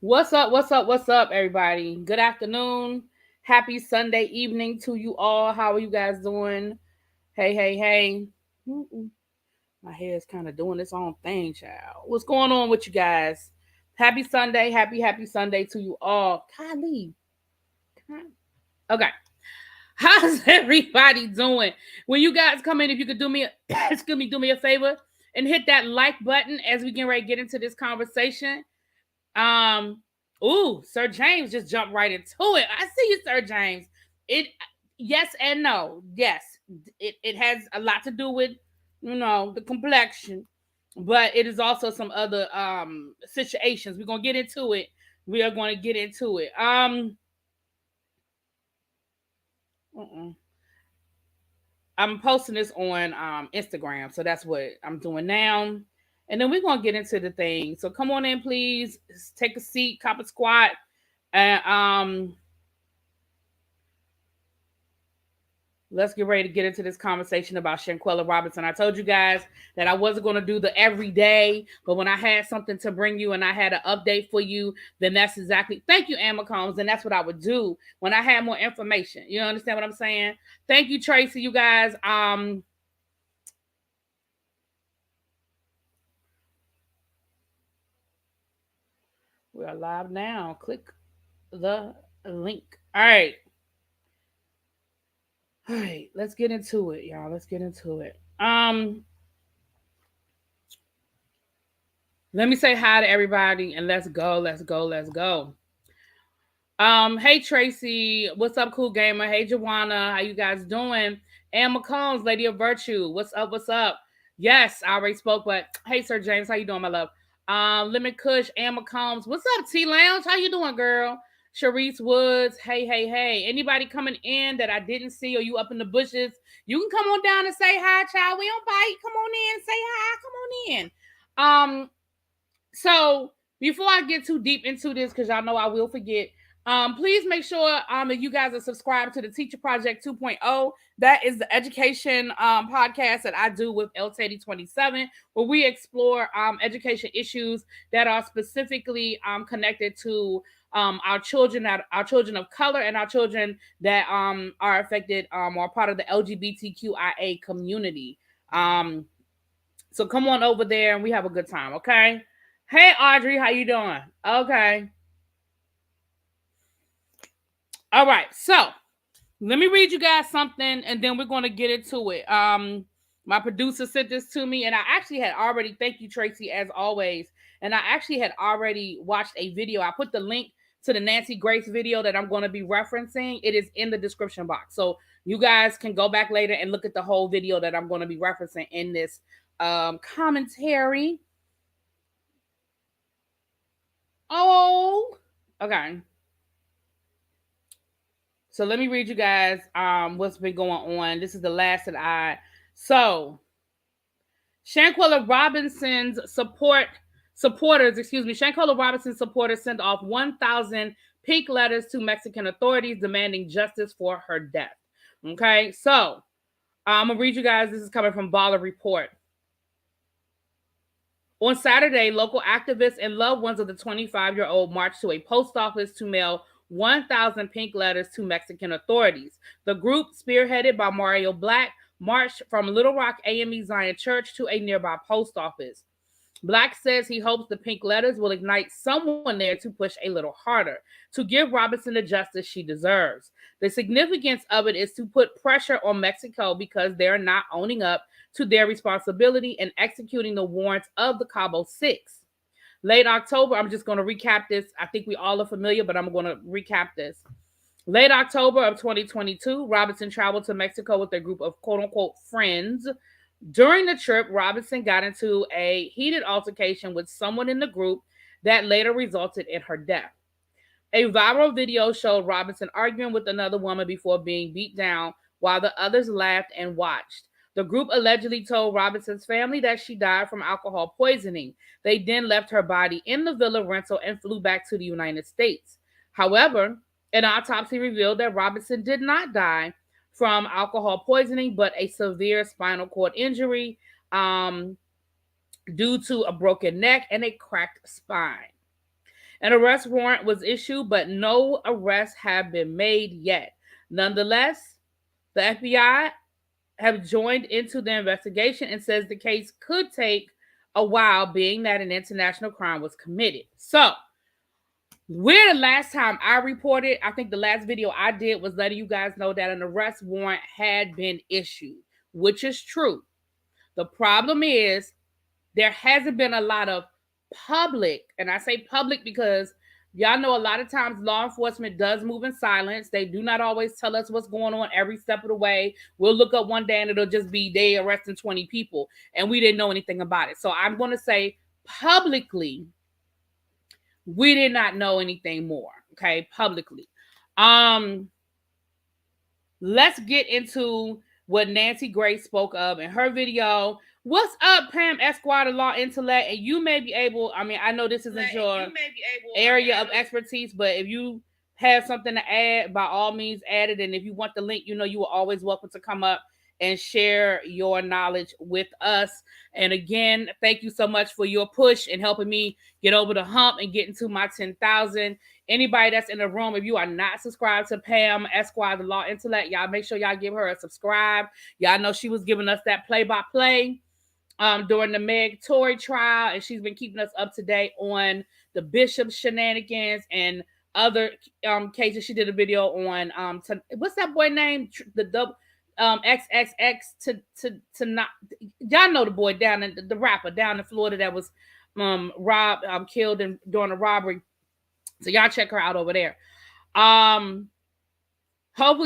What's up? What's up? What's up, everybody? Good afternoon. Happy Sunday evening to you all. How are you guys doing? Hey, hey, hey. Mm-mm. My hair's kind of doing its own thing, child. What's going on with you guys? Happy Sunday. Happy Sunday to you all. Kylie. Okay. How's everybody doing? When you guys come in, if you could do me, excuse me, do me a favor and hit that like button as we get ready to get into this conversation. Um, Sir James just jumped right into it. I see you, Sir James. It Yes and no. Yes. It has a lot to do with, the complexion, but it is also some other situations. We're gonna get into it. We are going to get into it. Uh-uh. I'm posting this on Instagram, so that's what I'm doing now. And then we're gonna get into the thing. So come on in, please. Take a seat, cop a squat, and let's get ready to get into this conversation about Shanquella Robinson. I told you guys that I wasn't going to do the everyday, but when I had something to bring you and I had an update for you, then that's exactly, thank you, Emma Combs, and that's what I would do when I had more information. You understand what I'm saying? Thank you, Tracy, you guys. We are live now. Click the link. All right. All right, let's get into it, y'all. Let's get into it. Let me say hi to everybody and let's go. Let's go. Let's go. Hey Tracy, what's up, cool gamer? Hey Joanna, how you guys doing? Anne McCombs, Lady of Virtue, what's up? What's up? Yes, I already spoke, but hey, Sir James, how you doing, my love? Lemon Kush, Anne McCombs, what's up, T Lounge? How you doing, girl? Sharice Woods, hey, hey, hey. Anybody coming in that I didn't see or you up in the bushes, you can come on down and say hi, child. We don't bite. Come on in, say hi. Come on in. So before I get too deep into this, because y'all know I will forget, please make sure that you guys are subscribed to the Teacher Project 2.0. That is the education podcast that I do with El Teddy 27, where we explore education issues that are specifically connected to our children of color and our children that are affected or part of the LGBTQIA community. So come on over there and we have a good time, okay? Hey Audrey, how you doing? Okay. All right, so let me read you guys something and then we're going to get into it. My producer sent this to me and I actually had already, thank you Tracy as always, and I actually had already watched a video. I put the link to the Nancy Grace video that I'm going to be referencing. It is in the description box, so you guys can go back later and look at the whole video that I'm going to be referencing in this commentary. Oh, okay. So let me read you guys what's been going on. This is the last that so Shanquella Robinson's supporters, Shanquella Robinson's supporters sent off 1,000 pink letters to Mexican authorities demanding justice for her death. Okay, so I'm gonna read you guys. This is coming from Baller Report. On Saturday, local activists and loved ones of the 25-year-old marched to a post office to mail 1,000 pink letters to Mexican authorities. The group, spearheaded by Mario Black, marched from Little Rock AME Zion Church to a nearby post office. Black says he hopes the pink letters will ignite someone there to push a little harder, to give Robinson the justice she deserves. The significance of it is to put pressure on Mexico because they're not owning up to their responsibility in executing the warrants of the Cabo Six. Late October, I'm just going to recap this. I think we all are familiar, but I'm going to recap this. Late October of 2022, Robinson traveled to Mexico with a group of quote-unquote friends. During the trip, Robinson got into a heated altercation with someone in the group that later resulted in her death. A viral video showed Robinson arguing with another woman before being beat down while the others laughed and watched. The group allegedly told Robinson's family that she died from alcohol poisoning. They then left her body in the villa rental and flew back to the United States. However, an autopsy revealed that Robinson did not die from alcohol poisoning, but a severe spinal cord injury due to a broken neck and a cracked spine. An arrest warrant was issued, but no arrests have been made yet. Nonetheless, the FBI have joined into the investigation and says the case could take a while, being that an international crime was committed. So, where the last time I reported, I think the last video I did was letting you guys know that an arrest warrant had been issued, which is true. The problem is there hasn't been a lot of public, and I say public because y'all know a lot of times law enforcement does move in silence. They do not always tell us what's going on every step of the way. We'll look up one day and it'll just be they arresting 20 people and we didn't know anything about it. So I'm going to say publicly, we did not know anything more. Okay, publicly. Let's get into what Nancy Grace spoke of in her video. What's up, Pam Esquire, the law intellect? And you may be able, I know this isn't your area of expertise, but if you have something to add, by all means add it. And if you want the link, you are always welcome to come up and share your knowledge with us. And again, thank you so much for your push and helping me get over the hump and get into my 10,000. Anybody that's in the room, if you are not subscribed to Pam Esquire, the law intellect, y'all make sure y'all give her a subscribe. Y'all know she was giving us that play-by-play during the Meg Tory trial, and she's been keeping us up to date on the Bishop shenanigans and other cases. She did a video on what's that boy name? The double XXX to not, y'all know the boy down in the rapper down in Florida that was robbed, killed during a robbery. So y'all check her out over there. Hopefully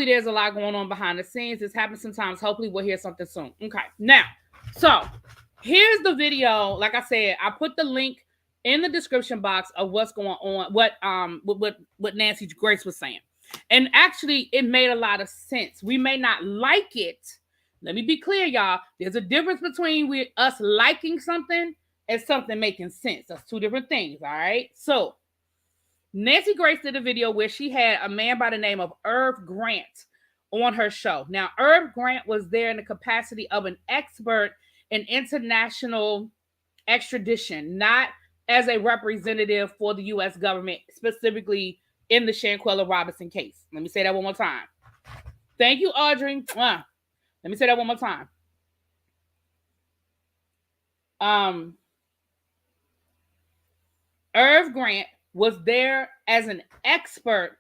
there's a lot going on behind the scenes. This happens sometimes. Hopefully we'll hear something soon. Okay, now, so here's the video. Like I said, I put the link in the description box of what's going on, what Nancy Grace was saying. And actually, it made a lot of sense. We may not like it. Let me be clear, y'all. There's a difference between us liking something and something making sense. That's two different things, all right? So, Nancy Grace did a video where she had a man by the name of Irv Grant on her show. Now, Irv Grant was there in the capacity of an expert in international extradition, not as a representative for the U.S. government, specifically in the Shanquella Robinson case. Let me say that one more time. Thank you, Audrey. Let me say that one more time. Irv Grant was there as an expert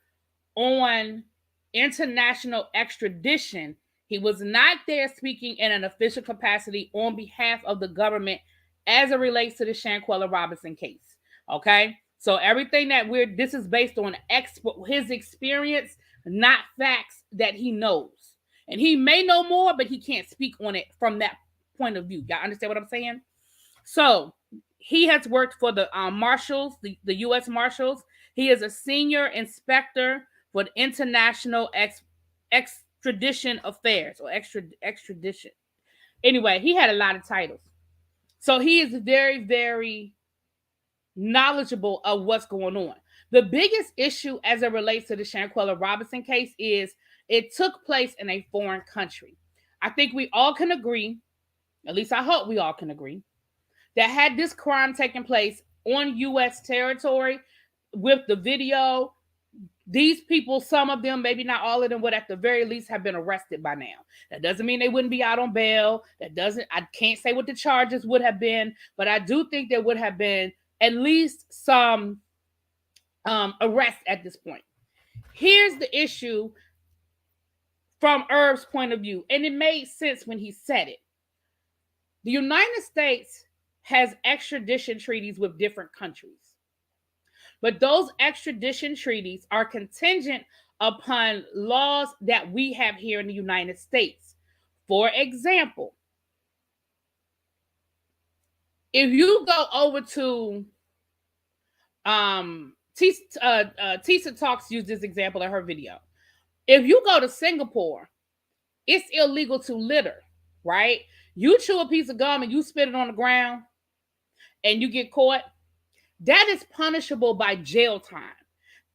on international extradition. He was not there speaking in an official capacity on behalf of the government as it relates to the Shanquella Robinson case. Okay? So everything that this is based on his experience, not facts that he knows. And he may know more, but he can't speak on it from that point of view. Y'all understand what I'm saying? So he has worked for the Marshals, the U.S. Marshals. He is a senior inspector for the international extradition affairs or extradition. Anyway, he had a lot of titles. So he is very, very knowledgeable of what's going on. The biggest issue as it relates to the Shanquella Robinson case is it took place in a foreign country. I think we all can agree, at least I hope we all can agree, that had this crime taken place on U.S. territory with the video, these people, some of them, maybe not all of them, would at the very least have been arrested by now. That doesn't mean they wouldn't be out on bail. I can't say what the charges would have been, but I do think there would have been at least some arrest at this point. Here's the issue from Irv's point of view, and it made sense when he said it. The United States has extradition treaties with different countries, but those extradition treaties are contingent upon laws that we have here in the United States. For example, if you go over to Tisa Talks used this example in her video. If you go to Singapore, it's illegal to litter, right? You chew a piece of gum and you spit it on the ground and you get caught, that is punishable by jail time.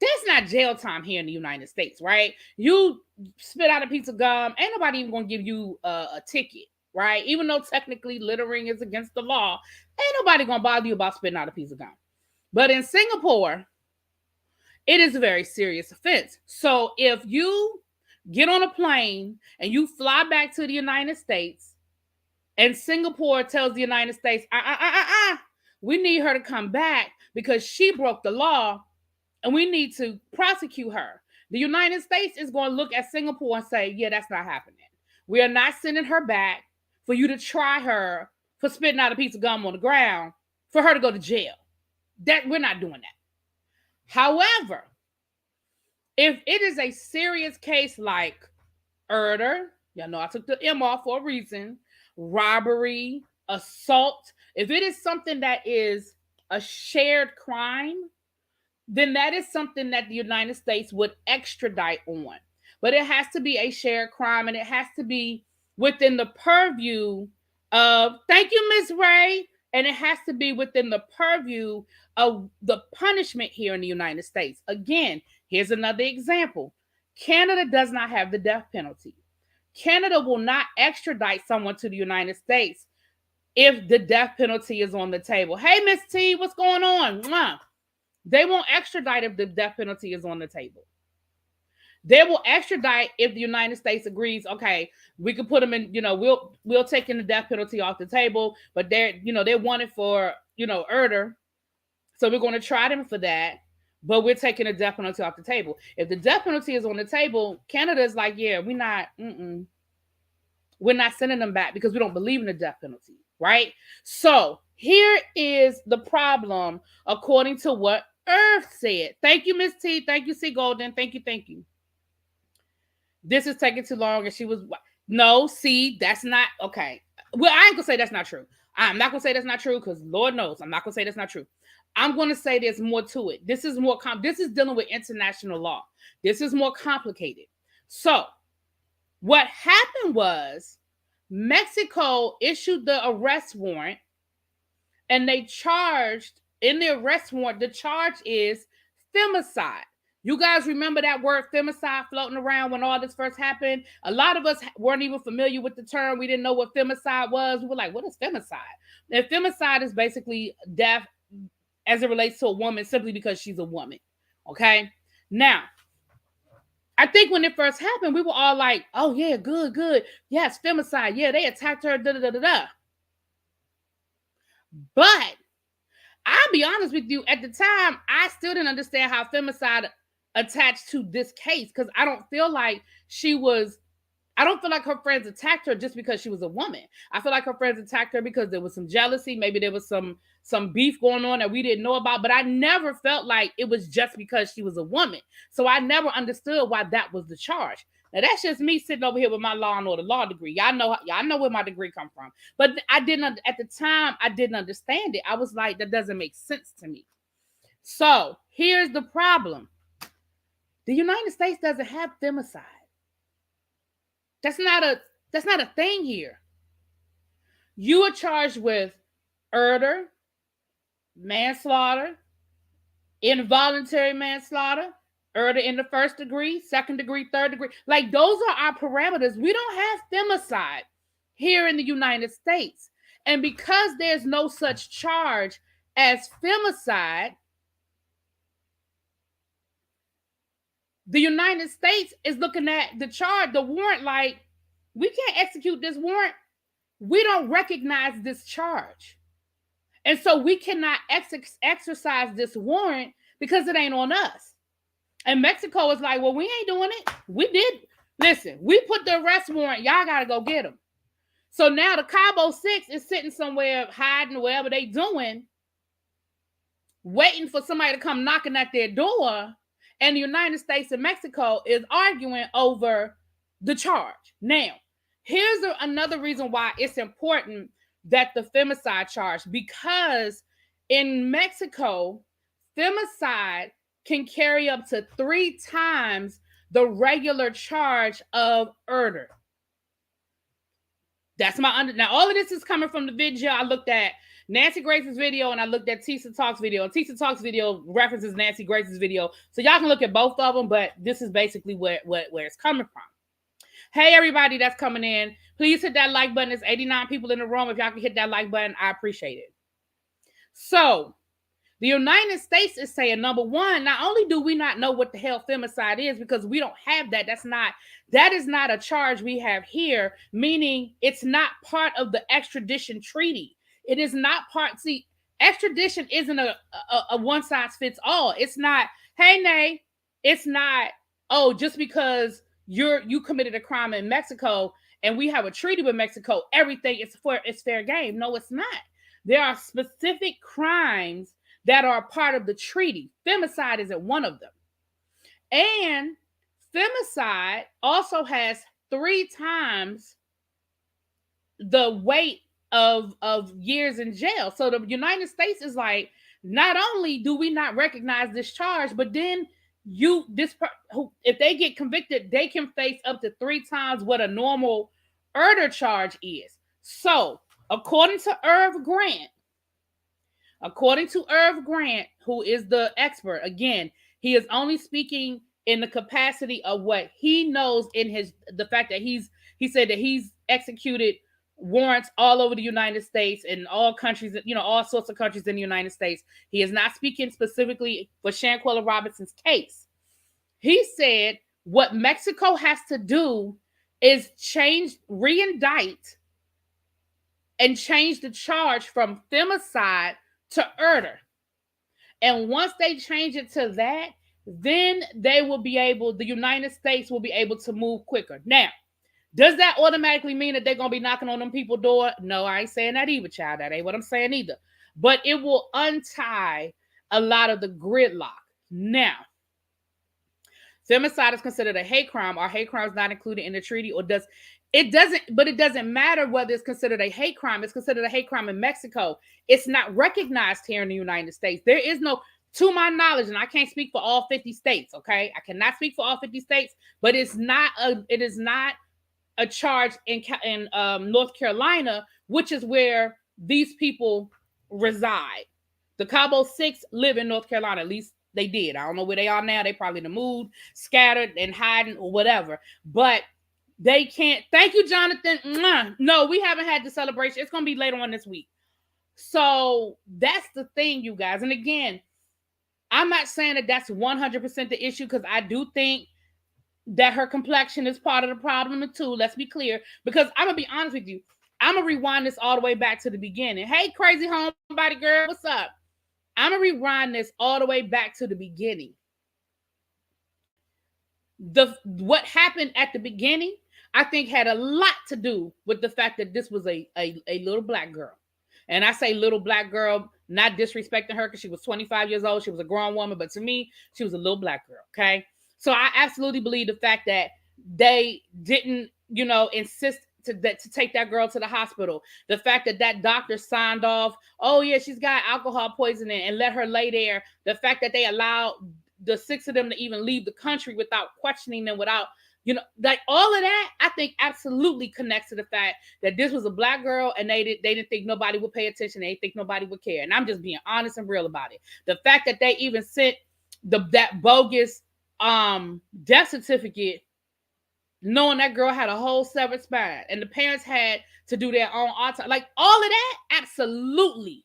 That's not jail time here in the United States, right? You spit out a piece of gum, ain't nobody even gonna give you a ticket, right? Even though technically littering is against the law, ain't nobody gonna bother you about spitting out a piece of gum. But in Singapore, It is a very serious offense. So if you get on a plane and you fly back to the United States and Singapore tells the United States, we need her to come back because she broke the law and we need to prosecute her. The United States is going to look at Singapore and say, yeah, that's not happening. We are not sending her back for you to try her for spitting out a piece of gum on the ground for her to go to jail. That we're not doing that. However, if it is a serious case like murder, y'all know I took the M off for a reason, robbery, assault, if it is something that is a shared crime, then that is something that the United States would extradite on. But it has to be a shared crime and it has to be within the purview of, thank you, Ms. Ray, and it has to be within the purview of the punishment here in the United States. Again, here's another example. Canada does not have the death penalty. Canada will not extradite someone to the United States if the death penalty is on the table. Hey, Miss T, what's going on? Mwah. They won't extradite if the death penalty is on the table. They will extradite if the United States agrees, okay, we can put them in, we'll take in the death penalty off the table, but they want it for, murder. So we're going to try them for that, but we're taking the death penalty off the table. If the death penalty is on the table, Canada is like, yeah, we're not sending them back because we don't believe in the death penalty, right? So here is the problem according to what Earth said. Thank you, Miss T. Thank you, C. Golden. Thank you. This is taking too long. And she was, no, see, that's not, okay. Well, I ain't gonna say that's not true. I'm not gonna say that's not true because Lord knows I'm not gonna say that's not true. I'm gonna say there's more to it. This is more, this is dealing with international law. This is more complicated. So what happened was Mexico issued the arrest warrant and they charged in the arrest warrant, the charge is femicide. You guys remember that word femicide floating around when all this first happened? A lot of us weren't even familiar with the term. We didn't know what femicide was. We were like, what is femicide? And femicide is basically death as it relates to a woman simply because she's a woman. Okay? Now, I think when it first happened, we were all like, oh yeah, good. Yes, femicide. Yeah, they attacked her, da-da-da-da-da. But I'll be honest with you, at the time, I still didn't understand how femicide attached to this case because I don't feel like her friends attacked her just because she was a woman. I feel like her friends attacked her because there was some jealousy. Maybe there was some beef going on that we didn't know about, but I never felt like it was just because she was a woman. So I never understood why that was the charge. Now that's just me sitting over here with my law and order law degree. Y'all know where my degree come from. But at the time, I didn't understand it. I was like, that doesn't make sense to me. So here's the problem. The United States doesn't have femicide. That's not a thing here. You are charged with murder, manslaughter, involuntary manslaughter, murder in the first degree, second degree, third degree. Like those are our parameters. We don't have femicide here in the United States. And because there's no such charge as femicide, the United States is looking at the warrant like, we can't execute this warrant. We don't recognize this charge. And so we cannot exercise this warrant because it ain't on us. And Mexico is like, well, we ain't doing it. We did. Listen, we put the arrest warrant. Y'all got to go get them. So now the Cabo 6 is sitting somewhere hiding wherever they doing, waiting for somebody to come knocking at their door. And the United States and Mexico is arguing over the charge. Now, here's another reason why it's important that the femicide charge, because in Mexico, femicide can carry up to 3 times the regular charge of murder. That's now all of this is coming from the video. I looked at Nancy Grace's video and I looked at Tisa Talks video. And Tisa Talks video references Nancy Grace's video. So y'all can look at both of them, but this is basically where it's coming from. Hey, everybody that's coming in, please hit that like button. There's 89 people in the room. If y'all can hit that like button, I appreciate it. So The United States is saying, number one, not only do we not know what the hell femicide is, because we don't have that. That is not a charge we have here, meaning it's not part of the extradition treaty. It is not part. See, extradition isn't a one size fits all. It's not, hey, nay, it's not, oh, just because you committed a crime in Mexico and we have a treaty with Mexico, everything is fair game. No, it's not. There are specific crimes that are part of the treaty. Femicide isn't one of them. And femicide also has 3 times the weight of years in jail. So the United States is like, not only do we not recognize this charge, but then if they get convicted, they can face up to 3 times what a normal murder charge is. So according to Irv Grant, who is the expert, again, he is only speaking in the capacity of what he knows in the fact that he said that he's executed warrants all over the United States and all countries, all sorts of countries in the United States. He is not speaking specifically for Shanquella Robinson's case. He said what Mexico has to do is reindict and change the charge from femicide to murder. And once they change it to that, then the United States will be able to move quicker. Now, does that automatically mean that they're going to be knocking on them people's door? No, I ain't saying that either, child. That ain't what I'm saying either. But it will untie a lot of the gridlock. Now, femicide is considered a hate crime. Are hate crimes not included in the treaty? It doesn't matter whether it's considered a hate crime. It's considered a hate crime in Mexico. It's not recognized here in the United States. There is no, to my knowledge, and I can't speak for all 50 states, okay? I cannot speak for all 50 states, but it is not a charge in North Carolina, which is where these people reside. The Cabo Six live in North Carolina, at least they did. I don't know where they are now. They probably in the mood, scattered and hiding or whatever. But they can't. Thank you, Jonathan. No, we haven't had the celebration. It's going to be later on this week. So that's the thing, you guys. And again, I'm not saying that that's 100% the issue, because I do think that her complexion is part of the problem too. Let's be clear, because I'm going to be honest with you. I'm going to rewind this all the way back to the beginning. Hey, crazy homebody girl, what's up? I'm going to rewind this all the way back to the beginning. What happened at the beginning, I think, had a lot to do with the fact that this was a little black girl. And I say little black girl, not disrespecting her, because she was 25 years old. She was a grown woman. But to me, she was a little black girl, okay? So I absolutely believe the fact that they didn't, insist to take that girl to the hospital. The fact that doctor signed off, oh, yeah, she's got alcohol poisoning, and let her lay there. The fact that they allowed the 6 of them to even leave the country without questioning them, without, like all of that, I think absolutely connects to the fact that this was a black girl and they didn't think nobody would pay attention. They didn't think nobody would care. And I'm just being honest and real about it. The fact that they even sent that bogus death certificate, knowing that girl had a whole severed spine and the parents had to do their own autopsy, like all of that, absolutely.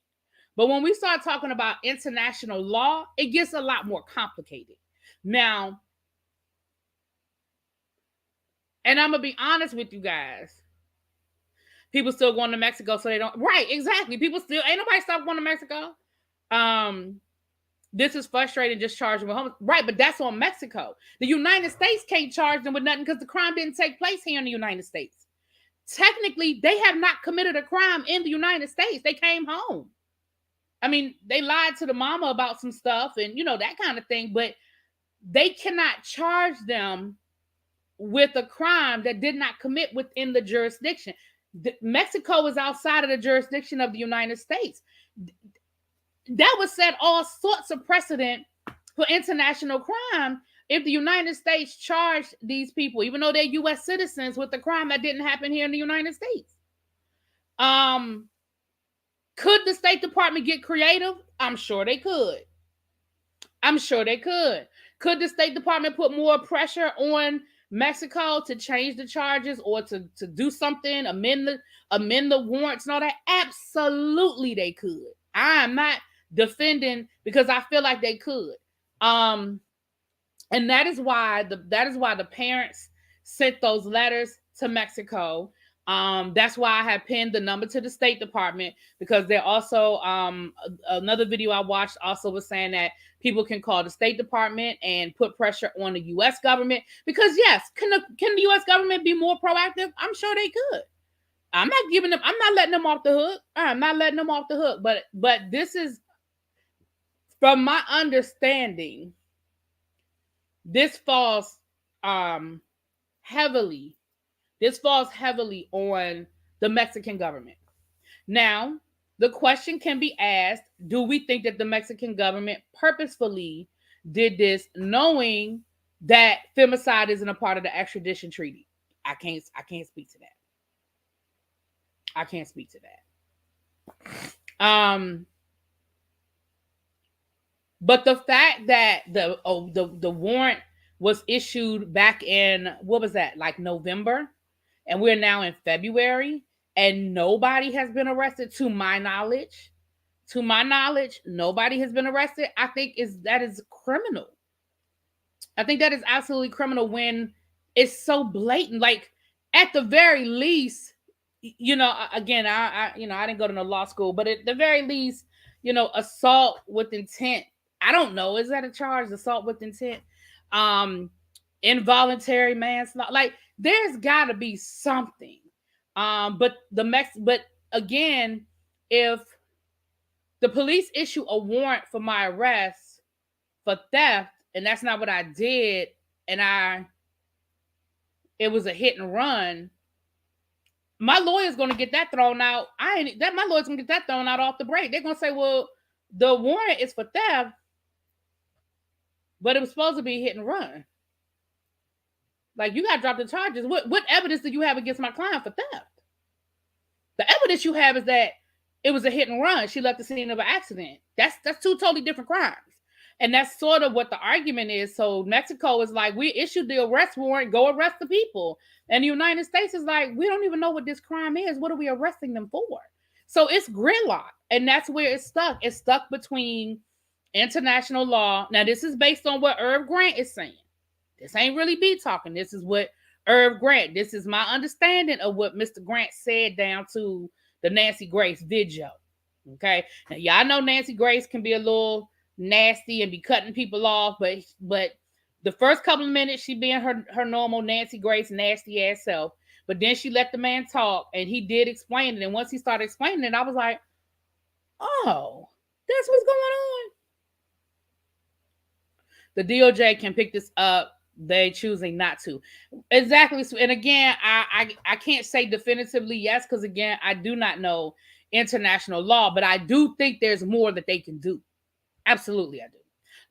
But when we start talking about international law, it gets a lot more complicated. Now, and I'm going to be honest with you guys. People still going to Mexico, so they don't. Right, exactly. People still, ain't nobody stopped going to Mexico. This is frustrating, just charging with homeless. Right, but that's on Mexico. The United States can't charge them with nothing because the crime didn't take place here in the United States. Technically, they have not committed a crime in the United States. They came home. I mean, they lied to the mama about some stuff and, that kind of thing, but they cannot charge them with a crime that did not commit within the jurisdiction. Mexico is outside of the jurisdiction of the United States. That would set all sorts of precedent for international crime if the United States charged these people, even though they're U.S. citizens, with the crime that didn't happen here in the United States. Could the State Department get creative? I'm sure they could. Could the State Department put more pressure on Mexico to change the charges or to do something, amend the warrants and all that? Absolutely they could. I'm not defending because I feel like they could. And that is why the parents sent those letters to Mexico. That's why I had pinned the number to the State Department, because they're also another video I watched also was saying that people can call the State Department and put pressure on the U.S. government, because yes, can the U.S. government be more proactive? I'm sure they could. I'm not letting them off the hook. I'm not letting them off the hook. But this is, from my understanding, this falls heavily on the Mexican government. Now, the question can be asked, do we think that the Mexican government purposefully did this knowing that femicide isn't a part of the extradition treaty? I can't speak to that. I can't speak to that. But the fact that the warrant was issued back in, what was that, like November, and we're now in February, and nobody has been arrested, to my knowledge, nobody has been arrested. I think that is criminal. I think that is absolutely criminal when it's so blatant. Like, at the very least, again, I didn't go to no law school, but at the very least, assault with intent. I don't know. Is that a charge? Assault with intent? Involuntary manslaughter. Like, there's got to be something. But again, if the police issue a warrant for my arrest for theft, and that's not what I did, and it was a hit and run, my lawyer's going to get that thrown out. My lawyer's going to get that thrown out off the break. They're going to say, well, the warrant is for theft, but it was supposed to be hit and run. Like, you got to drop the charges. What evidence do you have against my client for theft? The evidence you have is that it was a hit and run. She left the scene of an accident. That's two totally different crimes. And that's sort of what the argument is. So Mexico is like, we issued the arrest warrant, go arrest the people. And the United States is like, we don't even know what this crime is. What are we arresting them for? So it's gridlock. And that's where it's stuck. It's stuck between international law. Now, this is based on what Irv Grant is saying. This ain't really be talking. This is what Irv Grant. This is my understanding of what Mr. Grant said down to the Nancy Grace video. Okay. Now, y'all know Nancy Grace can be a little nasty and be cutting people off, but the first couple of minutes she being her normal Nancy Grace nasty ass self, but then she let the man talk and he did explain it, and once he started explaining it, I was like, oh, that's what's going on. The DOJ can pick this up. They choosing not to. Exactly. And again, I can't say definitively yes, because again, I do not know international law, but I do think there's more that they can do. Absolutely, I do.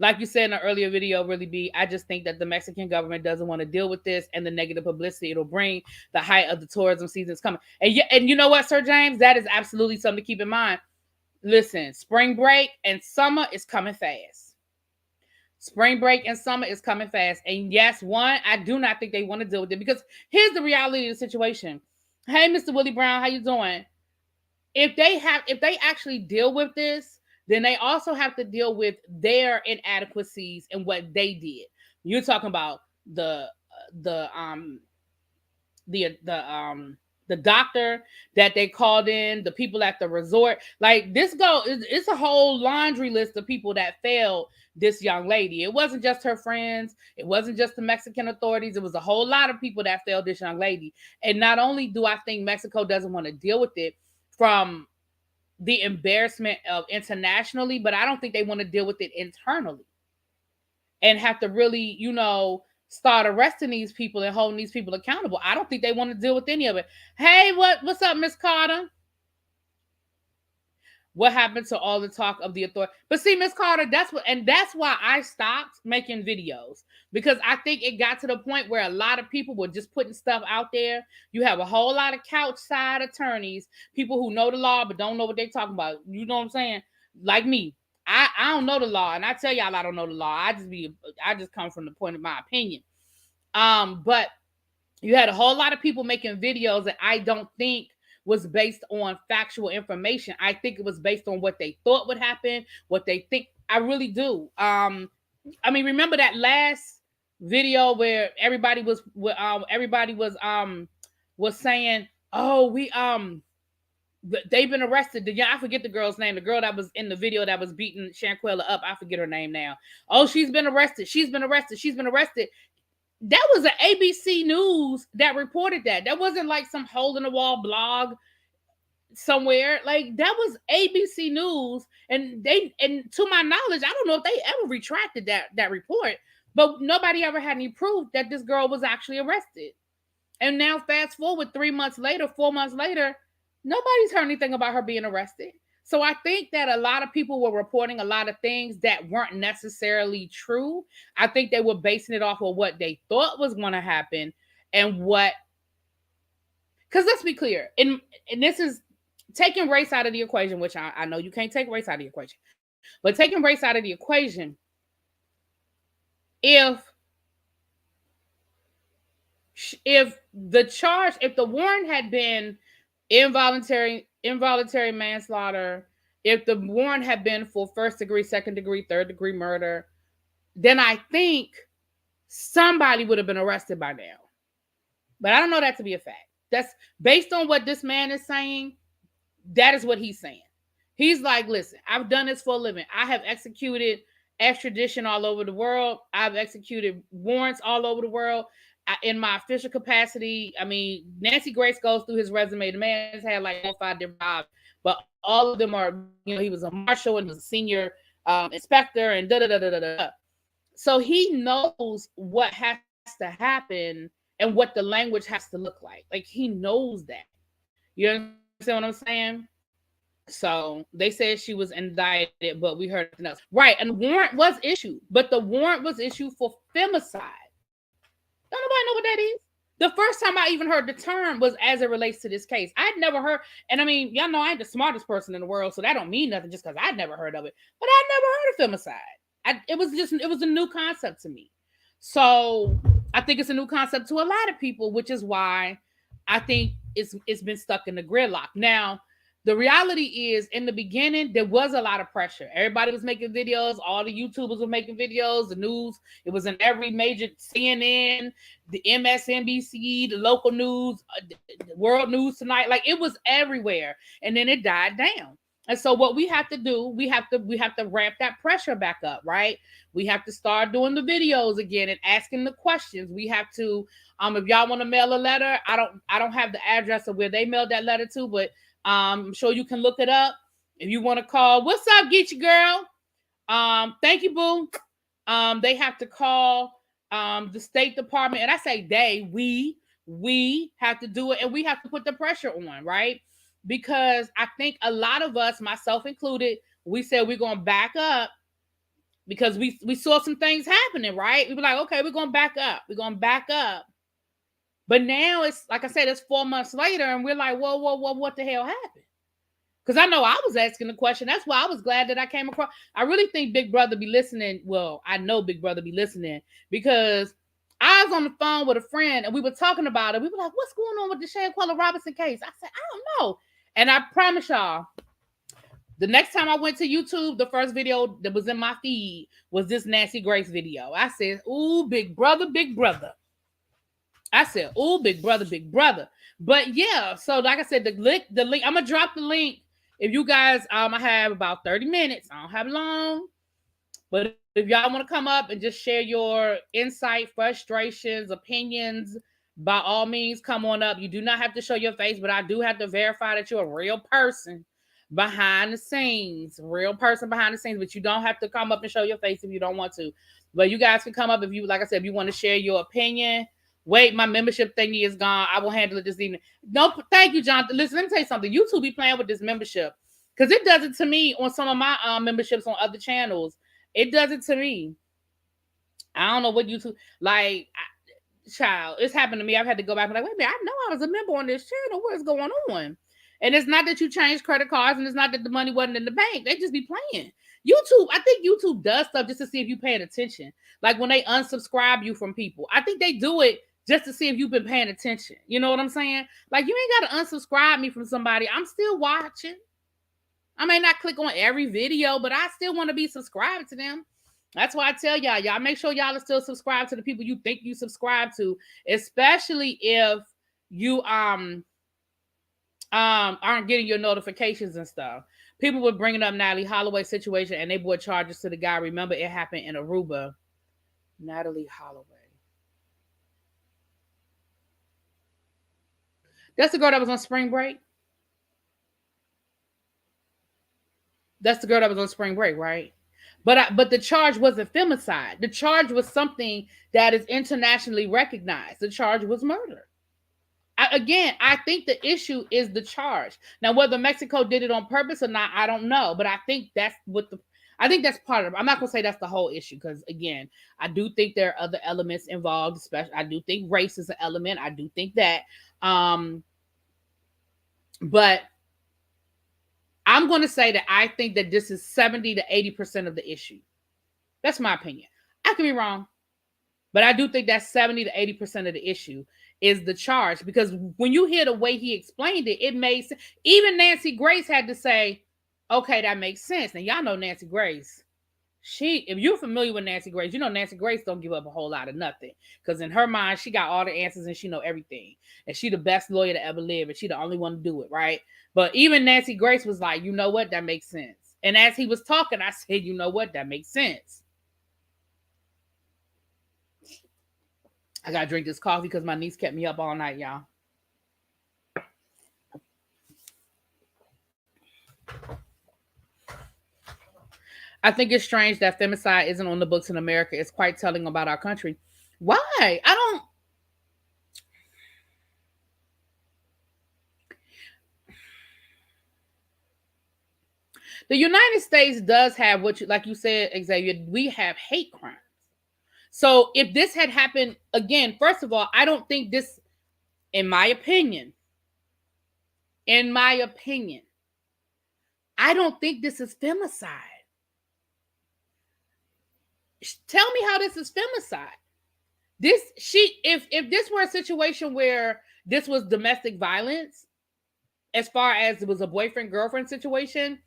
Like you said in an earlier video, I just think that the Mexican government doesn't want to deal with this and the negative publicity it'll bring. The height of the tourism season is coming. And you know what, Sir James? That is absolutely something to keep in mind. Listen, spring break and summer is coming fast. Spring break and summer is coming fast. And yes, I do not think they want to deal with it, because here's the reality of the situation. Hey, Mr. Willie Brown, how you doing? If they actually deal with this, then they also have to deal with their inadequacies and what they did. You're talking about the doctor that they called in, the people at the resort. Like, it's a whole laundry list of people that failed this young lady. It wasn't just her friends. It wasn't just the Mexican authorities. It was a whole lot of people that failed this young lady. And not only do I think Mexico doesn't want to deal with it from the embarrassment of internationally, but I don't think they want to deal with it internally and have to really, start arresting these people and holding these people accountable. I don't think they want to deal with any of it. Hey, what's up, Miss Carter? What happened to all the talk of the authority? But see, Miss Carter, that's why I stopped making videos, because I think it got to the point where a lot of people were just putting stuff out there. You have a whole lot of couch side attorneys, people who know the law but don't know what they're talking about. You know what I'm saying? Like me, I don't know the law, and I tell y'all I don't know the law. I just come from the point of my opinion. But you had a whole lot of people making videos that I don't think was based on factual information. I think it was based on what they thought would happen, what they think. I really do. I mean, remember that last video where everybody was saying, "Oh, they've been arrested." I forget the girl's name. The girl that was in the video that was beating Shanquella up. I forget her name now. Oh, she's been arrested. She's been arrested. She's been arrested. That was an ABC News that reported that. That wasn't like some hole in the wall blog somewhere. Like, that was ABC News, and to my knowledge, I don't know if they ever retracted that report, but nobody ever had any proof that this girl was actually arrested. And now fast forward 3 months later, 4 months later, nobody's heard anything about her being arrested. So I think that a lot of people were reporting a lot of things that weren't necessarily true. I think they were basing it off of what they thought was going to happen and what. Because let's be clear, and this is taking race out of the equation, which I know you can't take race out of the equation, but taking race out of the equation, if the warrant had been involuntary manslaughter, if the warrant had been for first degree, second degree, third degree murder, then I think somebody would have been arrested by now. But I don't know that to be a fact. That's based on what this man is saying. That is what he's saying. He's like, listen, I've done this for a living. I have executed extradition all over the world. I've executed warrants all over the world. In my official capacity, I mean, Nancy Grace goes through his resume. The man has had like 4 or 5 different jobs, but all of them are, he was a marshal and was a senior inspector and da-da-da-da-da-da. So he knows what has to happen and what the language has to look like. Like, he knows that. You understand what I'm saying? So they said she was indicted, but we heard nothing else. Right, and the warrant was issued, but the warrant was issued for femicide. Don't nobody know what that is. The first time I even heard the term was as it relates to this case. I'd never heard, and I mean, y'all know I ain't the smartest person in the world, so that don't mean nothing just because I'd never heard of it. But I'd never heard of femicide. It was a new concept to me. So I think it's a new concept to a lot of people, which is why I think it's been stuck in the gridlock. Now, the reality is, in the beginning, there was a lot of pressure. Everybody was making videos. All the YouTubers were making videos. The news, it was in every major CNN, the MSNBC, the local news, the World News Tonight. Like, it was everywhere. And then it died down. And so what we have to do, we have to ramp that pressure back up, right? We have to start doing the videos again and asking the questions. We have to, if y'all want to mail a letter, I don't have the address of where they mailed that letter to, but I'm sure you can look it up. If you want to call, what's up, Geechee girl? Thank you, boo. They have to call the State Department, and I say we have to do it, and we have to put the pressure on, right? Because I think a lot of us, myself included, we said we're going to back up because we saw some things happening, right? We were like, okay, we're going to back up. We're going to back up. But now it's, like I said, it's 4 months later, and we're like, whoa, what the hell happened? Because I know I was asking the question. That's why I was glad that I came across. I really think Big Brother be listening. Well, I know Big Brother be listening because I was on the phone with a friend, and we were talking about it. We were like, what's going on with the Shanquella Robinson case? I said, I don't know. And I promise y'all, the next time I went to YouTube, the first video that was in my feed was this Nancy Grace video. I said, ooh, Big Brother, Big Brother. I said, oh, Big Brother, Big Brother. But yeah, so like I said, the link, I'm going to drop the link. If you guys, I have about 30 minutes. I don't have long. But if y'all want to come up and just share your insight, frustrations, opinions, by all means, come on up. You do not have to show your face, but I do have to verify that you're a real person behind the scenes. Real person behind the scenes, but you don't have to come up and show your face if you don't want to. But you guys can come up if you, like I said, if you want to share your opinion. Wait, my membership thingy is gone. I will handle it this evening. No, thank you, Jonathan. Listen, let me tell you something. YouTube be playing with this membership because it does it to me on some of my memberships on other channels. It does it to me. I don't know what YouTube, like, child, it's happened to me. I've had to go back and like, wait a minute, I know I was a member on this channel. What is going on? And it's not that you changed credit cards, and it's not that the money wasn't in the bank. They just be playing. YouTube, I think YouTube does stuff just to see if you're paying attention. Like when they unsubscribe you from people. I think they do it just to see if you've been paying attention. You know what I'm saying? Like, you ain't got to unsubscribe me from somebody. I'm still watching. I may not click on every video, but I still want to be subscribed to them. That's why I tell y'all make sure y'all are still subscribed to the people you think you subscribe to, especially if you aren't getting your notifications and stuff. People were bringing up Natalie Holloway situation, and they brought charges to the guy. Remember, it happened in Aruba. Natalie Holloway. That's the girl that was on spring break. That's the girl that was on spring break, right? But the charge wasn't femicide. The charge was something that is internationally recognized. The charge was murder. I think the issue is the charge. Now, whether Mexico did it on purpose or not, I don't know. But I think that's part of it. I'm not gonna say that's the whole issue, because again, I do think there are other elements involved. Especially, I do think race is an element. I do think that. But I'm going to say that I think that this is 70 to 80% of the issue. That's my opinion. I could be wrong, but I do think that 70 to 80% of the issue is the charge, because when you hear the way he explained it, it made sense. Even Nancy Grace had to say, okay, that makes sense. Now, y'all know Nancy Grace. If you're familiar with Nancy Grace, you know Nancy Grace don't give up a whole lot of nothing, because in her mind, she got all the answers and she know everything. And she the best lawyer to ever live, and she the only one to do it, right? But even Nancy Grace was like, you know what? That makes sense. And as he was talking, I said, you know what? That makes sense. I got to drink this coffee because my niece kept me up all night, y'all. I think it's strange that femicide isn't on the books in America. It's quite telling about our country. Why? The United States does have like you said, Xavier, we have hate crimes. So if this had happened again, first of all, I don't think this, in my opinion, I don't think this is femicide. Tell me how this is femicide. If this were a situation where this was domestic violence, as far as it was a boyfriend-girlfriend situation,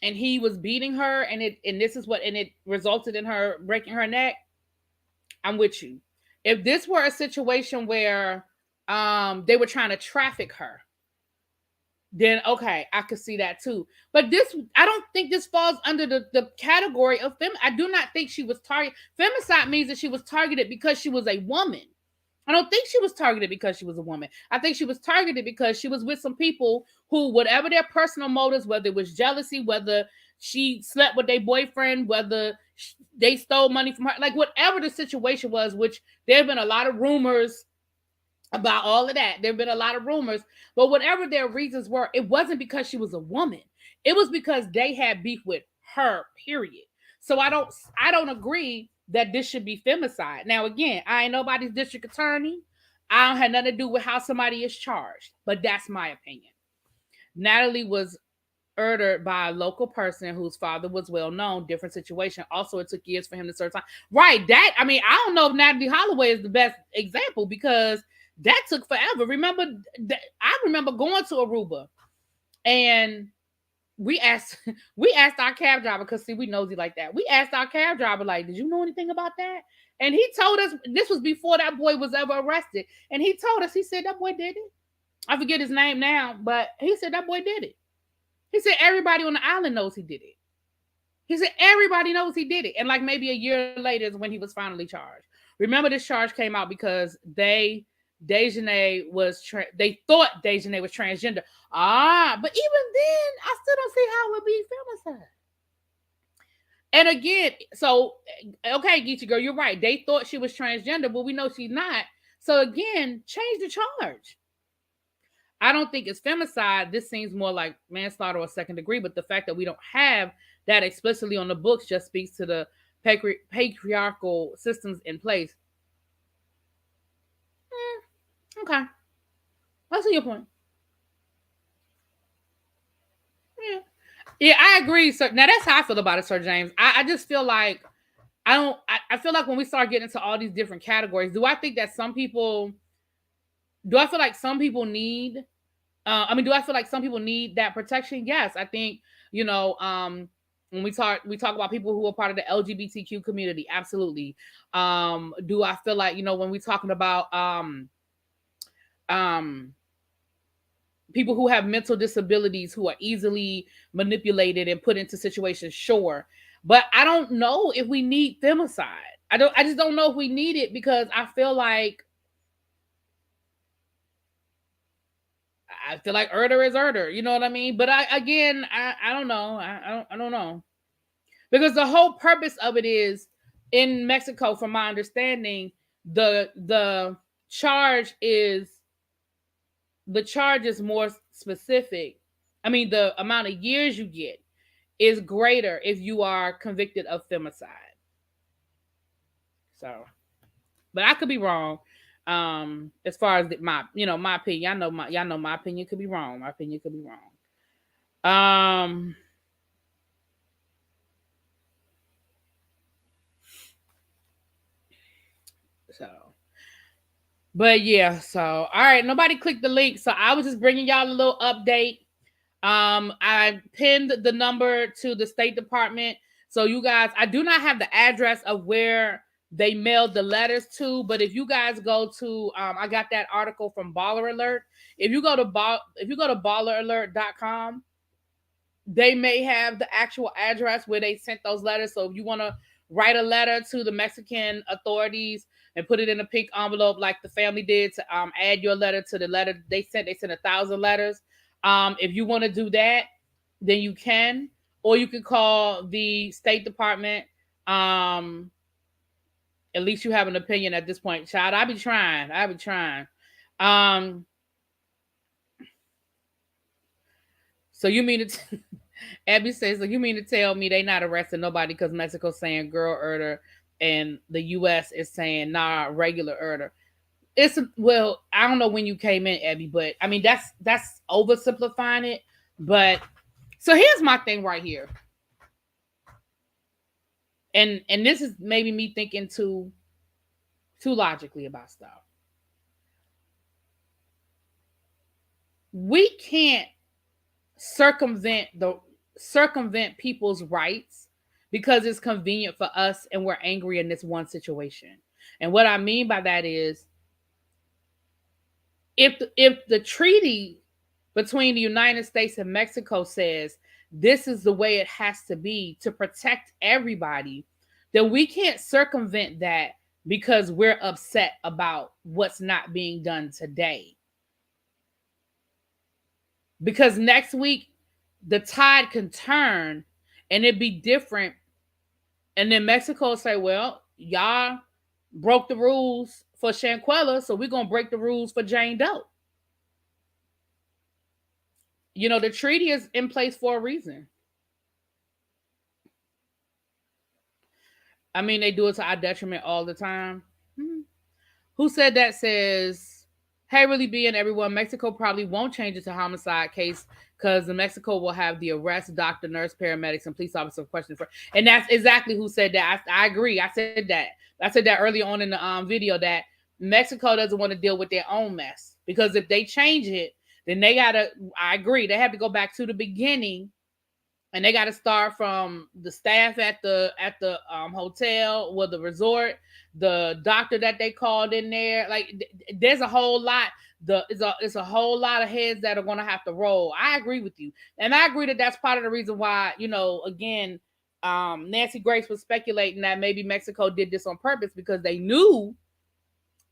and he was beating her, and it resulted in her breaking her neck, I'm with you. If this were a situation where they were trying to traffic her, then okay, I could see that too. But I don't think this falls under the category of I do not think she was targeted. Femicide means that she was targeted because she was a woman. I don't think she was targeted because she was a woman. I think she was targeted because she was with some people who, whatever their personal motives, whether it was jealousy, whether she slept with their boyfriend, whether they stole money from her, like whatever the situation was, which there have been a lot of rumors about all of that. There have been a lot of rumors, but whatever their reasons were, it wasn't because she was a woman. It was because they had beef with her, period. So I don't agree that this should be femicide. Now, again, I ain't nobody's district attorney. I don't have nothing to do with how somebody is charged, but that's my opinion. Natalie was murdered by a local person whose father was well known. Different situation. Also, it took years for him to serve time. Right. I don't know if Natalie Holloway is the best example, because that took forever. I remember going to Aruba, and we asked our cab driver, because see, we nosy like that. We asked our cab driver, like, did you know anything about that? And he told us, this was before that boy was ever arrested. And he told us, he said, that boy did it. I forget his name now, but he said that boy did it. He said everybody on the island knows he did it. He said everybody knows he did it. And like maybe a year later is when he was finally charged. Remember, this charge came out because they thought Dejanay was transgender. But even then, I still don't see how it would be femicide. And again, so, okay, Geechee girl, you're right. They thought she was transgender, but we know she's not. So again, change the charge. I don't think it's femicide. This seems more like manslaughter or second degree, but the fact that we don't have that explicitly on the books just speaks to the patriarchal systems in place. Okay. I see your point. Yeah, I agree, sir. Now, that's how I feel about it, Sir James. I just feel like I feel like when we start getting into all these different categories, do I think that some people, do I feel like some people need, do I feel like some people need that protection? Yes, I think, you know, when we talk about people who are part of the LGBTQ community, absolutely. Do I feel like, when we're talking about um people who have mental disabilities who are easily manipulated and put into situations, sure. But I don't know if we need femicide. I just don't know if we need it, because I feel like murder is murder. You know what I mean? But I don't know. I don't know. Because the whole purpose of it is, in Mexico, from my understanding, the charge is the charge is more specific. I mean, the amount of years you get is greater if you are convicted of femicide. So, but I could be wrong. As far as my opinion, y'all know my opinion could be wrong. My opinion could be wrong. So, but yeah. So, all right. Nobody clicked the link, so I was just bringing y'all a little update. I pinned the number to the State Department. So you guys, I do not have the address of where they mailed the letters to, but if you guys go to, I got that article from Baller Alert. If you go to balleralert.com, they may have the actual address where they sent those letters. So if you want to write a letter to the Mexican authorities and put it in a pink envelope like the family did, to add your letter to the letter they sent 1,000 letters. If you want to do that, then you can, or you can call the State Department. At least you have an opinion at this point, child. I be trying. So you mean to Abby says, so you mean to tell me they not arresting nobody because Mexico's saying girl murder and the U.S. is saying nah, regular murder? Well, I don't know when you came in, Abby, but I mean that's oversimplifying it. But so here's my thing right here, and this is maybe me thinking too logically about stuff. We can't circumvent people's rights because it's convenient for us and we're angry in this one situation. And what I mean by that is, if the treaty between the United States and Mexico says this is the way it has to be to protect everybody, then we can't circumvent that because we're upset about what's not being done today. Because next week the tide can turn and it'd be different. And then Mexico will say, well, y'all broke the rules for Shanquella, so we're going to break the rules for Jane Doe. The treaty is in place for a reason. I mean, they do it to our detriment all the time. Who said that? Says, hey, Really B and everyone, Mexico probably won't change it to homicide case because Mexico will have the arrest, doctor, nurse, paramedics, and police officer questioned for. And that's exactly who said that. I agree. I said that earlier on in the video, that Mexico doesn't want to deal with their own mess, because if they change it, then I agree, they have to go back to the beginning, and they got to start from the staff at the hotel or the resort, the doctor that they called in there. Like, there's a whole lot. It's a whole lot of heads that are going to have to roll. I agree with you, and I agree that that's part of the reason why, again, Nancy Grace was speculating that maybe Mexico did this on purpose because they knew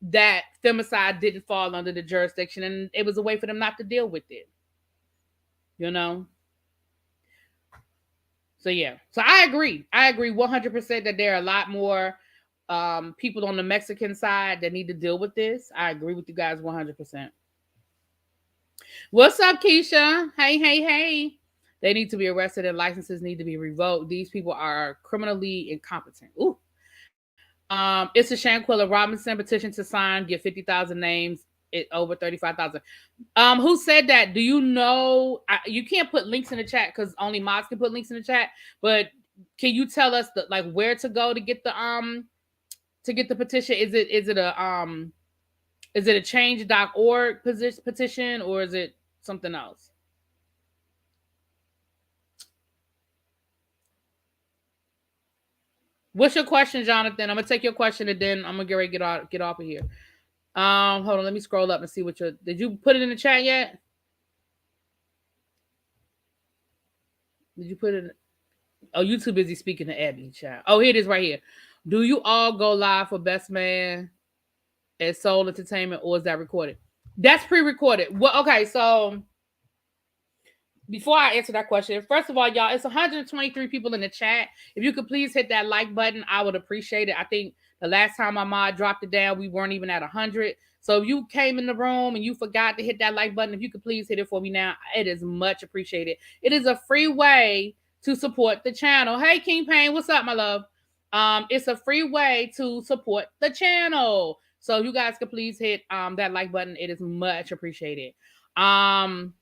that femicide didn't fall under the jurisdiction, and it was a way for them not to deal with it. So yeah. So I agree 100% that there are a lot more people on the Mexican side that need to deal with this. I agree with you guys 100%. What's up, Keisha? Hey. They need to be arrested and licenses need to be revoked. These people are criminally incompetent. Ooh. It's a Shanquella Robinson petition to sign, get 50,000 names, over 35,000. Who said that? Do you know? You can't put links in the chat because only mods can put links in the chat. But can you tell us where to go to get the petition? Is it a change.org petition, or is it something else? What's your question, Jonathan? I'm gonna take your question and then I'm gonna get ready to get off of here. Hold on, let me scroll up and see what did you put it in the chat yet? Did you put it? Oh, you too busy speaking to Abby, chat. Oh, here it is right here. Do you all go live for Best Man at Soul Entertainment, or is that recorded? That's pre-recorded. Well, okay, so before I answer that question, first of all, y'all, it's 123 people in the chat. If you could please hit that like button, I would appreciate it. I think the last time my mod dropped it down, we weren't even at 100. So if you came in the room and you forgot to hit that like button, if you could please hit it for me now, it is much appreciated. It is a free way to support the channel. Hey, King Payne, what's up, my love? It's a free way to support the channel. So you guys could please hit that like button. It is much appreciated. And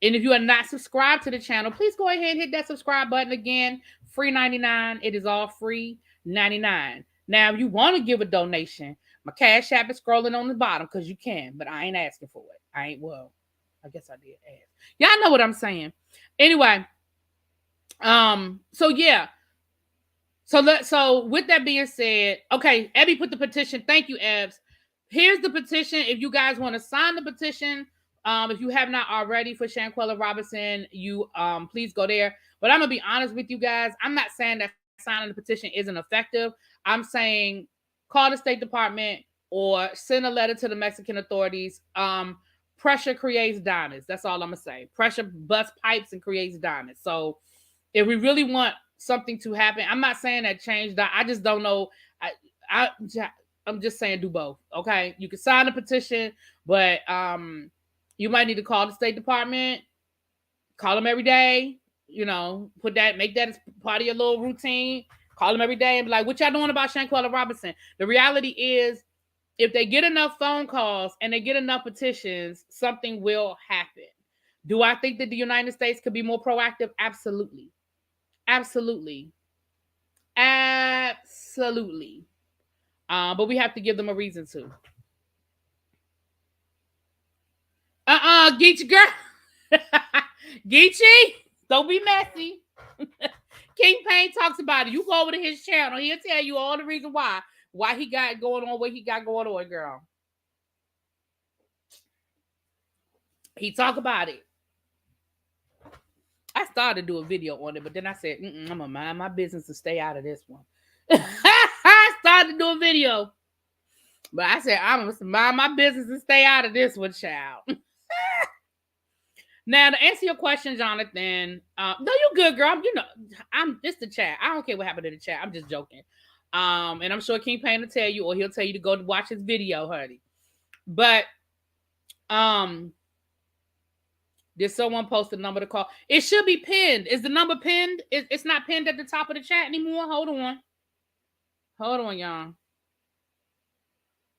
if you are not subscribed to the channel, please go ahead and hit that subscribe button again. Free 99. It is all free 99. Now, if you want to give a donation, my Cash App is scrolling on the bottom because you can, but I ain't asking for it. I guess I did ask. Y'all know what I'm saying. Anyway, so yeah. So with that being said, okay, Abby put the petition. Thank you, Ebbs. Here's the petition. If you guys want to sign the petition, if you have not already for Shanquella Robinson, you please go there. But I'm gonna be honest with you guys. I'm not saying that signing the petition isn't effective. I'm saying call the State Department or send a letter to the Mexican authorities. Pressure creates diamonds. That's all I'm gonna say. Pressure busts pipes and creates diamonds. So if we really want something to happen, I'm not saying that change. I just don't know. I'm just saying do both. Okay, you can sign a petition, but you might need to call the State Department, call them every day, make that as part of your little routine. Call them every day and be like, what y'all doing about Shanquella Robinson? The reality is, if they get enough phone calls and they get enough petitions, something will happen. Do I think that the United States could be more proactive? Absolutely. Absolutely. Absolutely. But we have to give them a reason to. Geechee girl. Geechee, don't be messy. King Payne talks about it. You go over to his channel. He'll tell you all the reason why he got going on what he got going on, girl. He talk about it. I started to do a video on it, but then I said, I'm gonna mind my business to stay out of this one. I started to do a video, but I said, I'm gonna mind my business and stay out of this one, child. Now, to answer your question, Jonathan, no, you good, girl. It's the chat. I don't care what happened in the chat. I'm just joking. And I'm sure King Payne will tell you, or he'll tell you to go watch his video, honey. But, did someone post a number to call? It should be pinned. Is the number pinned? It's not pinned at the top of the chat anymore. Hold on, y'all.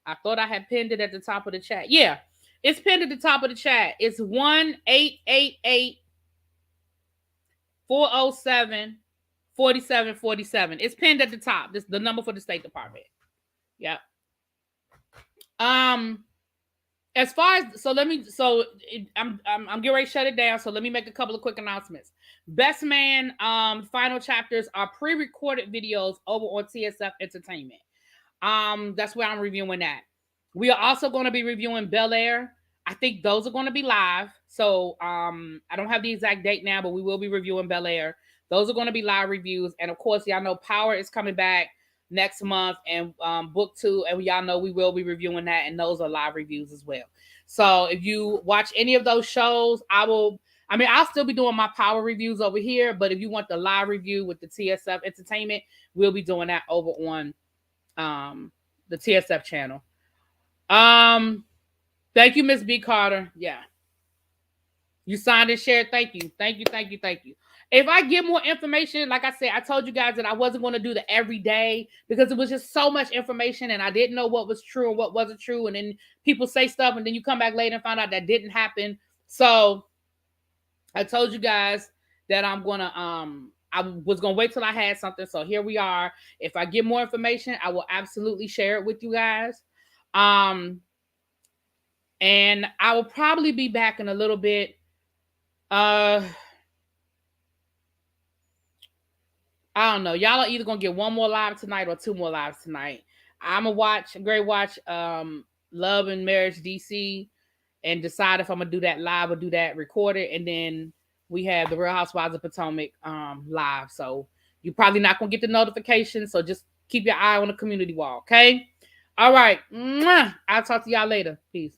I thought I had pinned it at the top of the chat. Yeah. It's pinned at the top of the chat. It's 1-888-407-4747. It's pinned at the top. This is the number for the State Department. Yep. As far as I'm getting ready to shut it down. So let me make a couple of quick announcements. Best Man final chapters are pre-recorded videos over on TSF Entertainment. That's where I'm reviewing that. We are also going to be reviewing Bel Air. I think those are going to be live. So I don't have the exact date now, but we will be reviewing Bel Air. Those are going to be live reviews. And of course, y'all know Power is coming back next month, and Book 2, and y'all know we will be reviewing that, and those are live reviews as well. So if you watch any of those shows, I'll still be doing my Power reviews over here, but if you want the live review with the TSF Entertainment, we'll be doing that over on the TSF channel. Thank you, Miss B. Carter. Yeah. You signed and shared. Thank you. If I get more information, like I said, I told you guys that I wasn't going to do the every day because it was just so much information and I didn't know what was true and what wasn't true. And then people say stuff and then you come back later and find out that didn't happen. So I told you guys that I'm gonna I was gonna wait till I had something. So here we are. If I get more information, I will absolutely share it with you guys. And I will probably be back in a little bit. I don't know. Y'all are either gonna get one more live tonight or two more lives tonight. I'm gonna watch Love and Marriage DC and decide if I'm gonna do that live or do that recorded, and then we have the Real Housewives of Potomac live. So you're probably not gonna get the notification. So just keep your eye on the community wall, okay? All right. Mwah. I'll talk to y'all later. Peace.